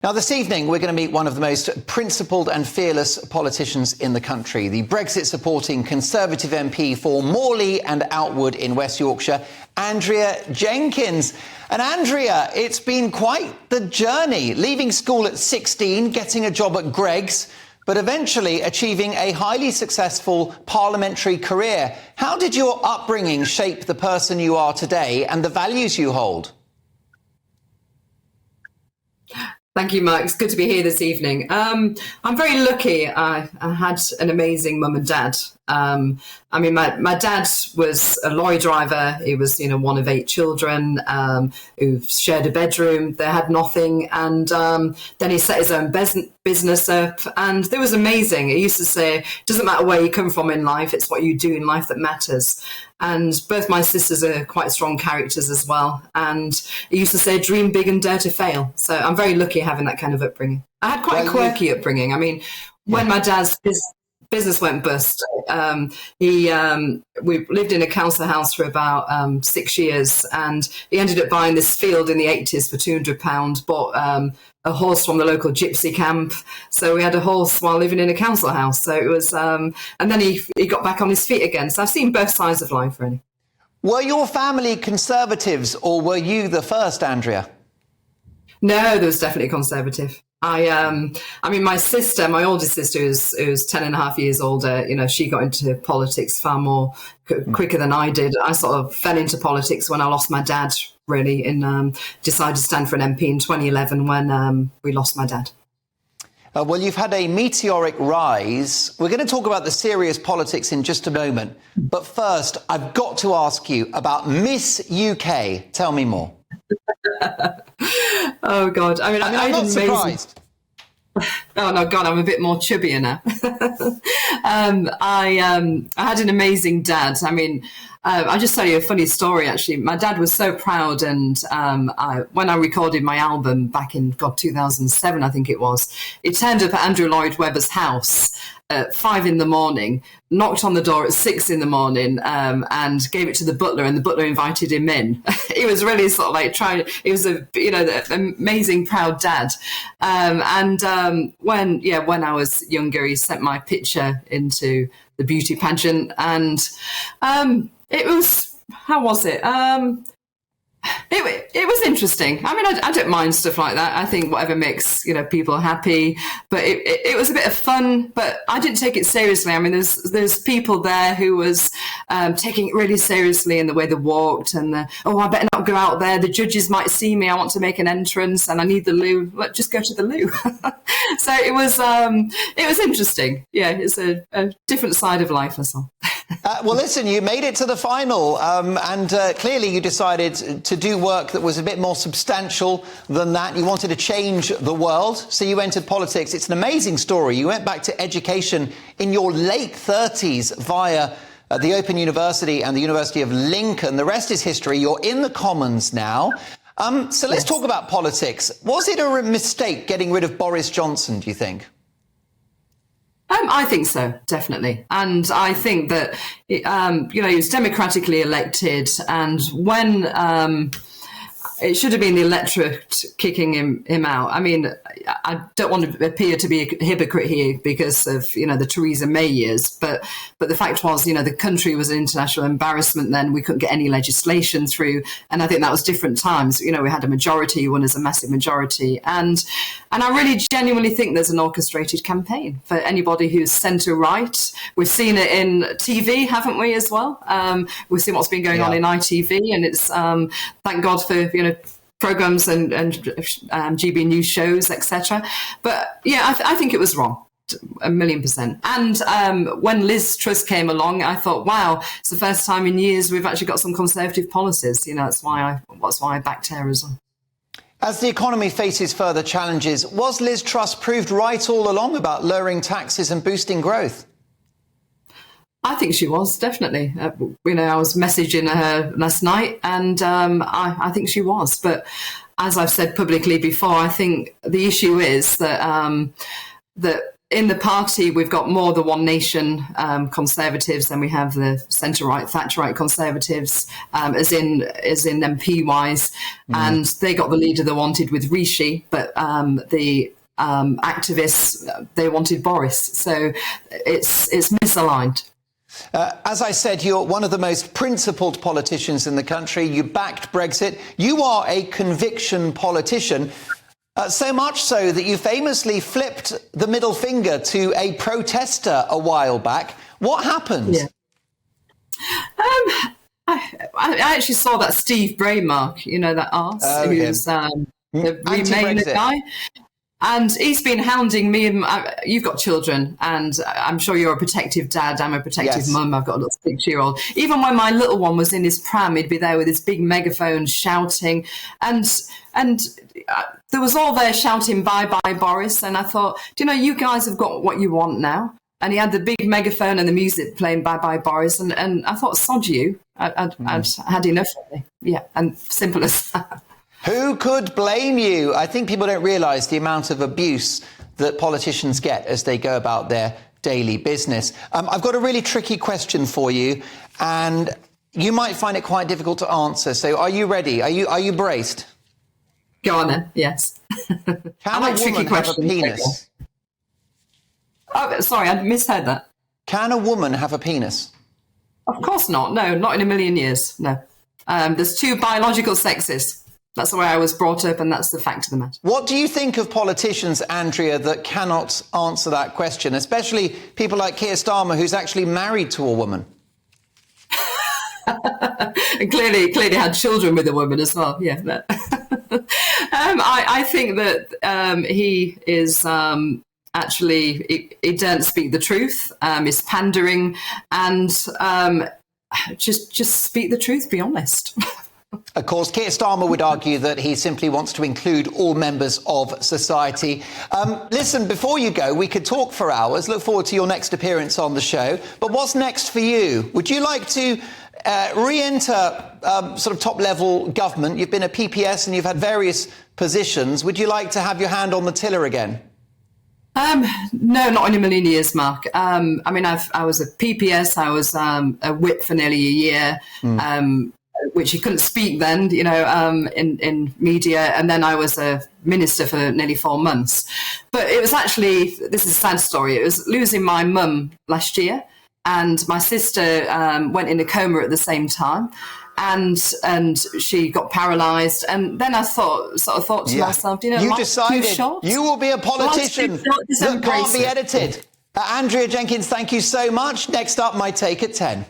Now, this evening, we're going to meet one of the most principled and fearless politicians in the country, the Brexit-supporting Conservative MP for Morley and Outwood in West Yorkshire, Andrea Jenkyns. And Andrea, it's been quite the journey, leaving school at 16, getting a job at Greggs, but eventually achieving a highly successful parliamentary career. How did your upbringing shape the person you are today and the values you hold? Thank you, Mark. It's good to be here this evening. I'm very lucky. I had an amazing mum and dad. My dad was a lorry driver. He was, one of 8 children who shared a bedroom. They had nothing. And then he set his own business up. And it was amazing. He used to say, it doesn't matter where you come from in life, it's what you do in life that matters. And both my sisters are quite strong characters as well. And he used to say, dream big and dare to fail. So I'm very lucky having that kind of upbringing. I had quite a quirky upbringing. When my dad's business went bust, we lived in a council house for about 6 years, and he ended up buying this field in the 80s for £200, bought a horse from the local gypsy camp. So we had a horse while living in a council house. So it was, and then he got back on his feet again. So I've seen both sides of life, really. Were your family Conservatives, or were you the first, Andrea? No, there was definitely a Conservative. My sister, my oldest sister, who's 10 and a half years older, she got into politics far more quicker than I did. I sort of fell into politics when I lost my dad, really, and decided to stand for an MP in 2011 when we lost my dad. Well, you've had a meteoric rise. We're going to talk about the serious politics in just a moment. But first, I've got to ask you about Miss UK. Tell me more. Oh, God. I'm not surprised. Oh, no, God, I'm a bit more chubbier now. I had an amazing dad. I'll just tell you a funny story, actually. My dad was so proud, and when I recorded my album back in, 2007, I think it was, it turned up at Andrew Lloyd Webber's house at 5 a.m, knocked on the door at 6 a.m, and gave it to the butler, and the butler invited him in. He was really sort of like he was an amazing, proud dad. When I was younger, he sent my picture into the beauty pageant, and it was, how was it? It was interesting. I don't mind stuff like that. I think whatever makes, people happy. But it was a bit of fun, but I didn't take it seriously. There's people there who was taking it really seriously in the way they walked, and I better not go out there. The judges might see me. I want to make an entrance, and I need the loo. Let's just go to the loo. So it was interesting. Yeah, it's a different side of life as well. Well, listen, you made it to the final, and clearly you decided to do work that was a bit more substantial than that. You wanted to change the world, so you entered politics. It's an amazing story. You went back to education in your late 30s via the Open University and the University of Lincoln. The rest is history. You're in the Commons now. So let's talk about politics. Was it a mistake getting rid of Boris Johnson, do you think? I think so, definitely. And I think that, he was democratically elected, and when it should have been the electorate kicking him out. I don't want to appear to be a hypocrite here because of, the Theresa May years, but the fact was, the country was an international embarrassment then. We couldn't get any legislation through, and I think that was different times. We had a majority, won as a massive majority, and I really genuinely think there's an orchestrated campaign for anybody who's centre-right. We've seen it in TV, haven't we, as well? We've seen what's been going on in ITV, and it's, thank God for, programmes and GB News shows, etc. But yeah, I think it was wrong, 1,000,000%. And when Liz Truss came along, I thought, wow, it's the first time in years we've actually got some Conservative policies. that's why I backed her as well. As the economy faces further challenges, was Liz Truss proved right all along about lowering taxes and boosting growth? I think she was, definitely. I was messaging her last night, and I think she was. But as I've said publicly before, I think the issue is that in the party, we've got more the One Nation Conservatives than we have the centre-right, Thatcherite Conservatives, as in MP wise, and they got the leader they wanted with Rishi, but the activists, they wanted Boris, so it's misaligned. As I said, you're one of the most principled politicians in the country. You backed Brexit. You are a conviction politician. So much so that you famously flipped the middle finger to a protester a while back. What happened? Yeah. I actually saw that Steve Bray mark, that arse, who's the Remainer guy. And he's been hounding me. And you've got children, and I'm sure you're a protective dad. I'm a protective mum. I've got a little 6-year-old. Even when my little one was in his pram, he'd be there with his big megaphone shouting. And there was all there shouting, "Bye, bye, Boris." And I thought, you guys have got what you want now. And he had the big megaphone and the music playing, "Bye, bye, Boris." And I thought, sod you. I'd had enough of me. Yeah, and simple as that. Who could blame you? I think people don't realise the amount of abuse that politicians get as they go about their daily business. I've got a really tricky question for you, and you might find it quite difficult to answer. So are you ready? Are you braced? Go on then, yes. Can a woman have a penis? Oh, sorry, I misheard that. Can a woman have a penis? Of course not. No, not in a million years. No. There's two biological sexes. That's the way I was brought up, and that's the fact of the matter. What do you think of politicians, Andrea, that cannot answer that question, especially people like Keir Starmer, who's actually married to a woman? And clearly had children with a woman as well. Yeah. I think that he is actually, he daren't speak the truth, is pandering, and just speak the truth, be honest. Of course, Keir Starmer would argue that he simply wants to include all members of society. Listen, before you go, we could talk for hours. Look forward to your next appearance on the show. But what's next for you? Would you like to re-enter sort of top-level government? You've been a PPS and you've had various positions. Would you like to have your hand on the tiller again? No, not in a million years, Mark. I was a PPS. I was a whip for nearly a year. Which he couldn't speak then, in media. And then I was a minister for nearly 4 months. But it was actually, this is a sad story, it was losing my mum last year. And my sister went in a coma at the same time. And she got paralysed. And then I thought to myself, you decided you will be a politician that can't be edited. Andrea Jenkyns, thank you so much. Next up, my take at 10.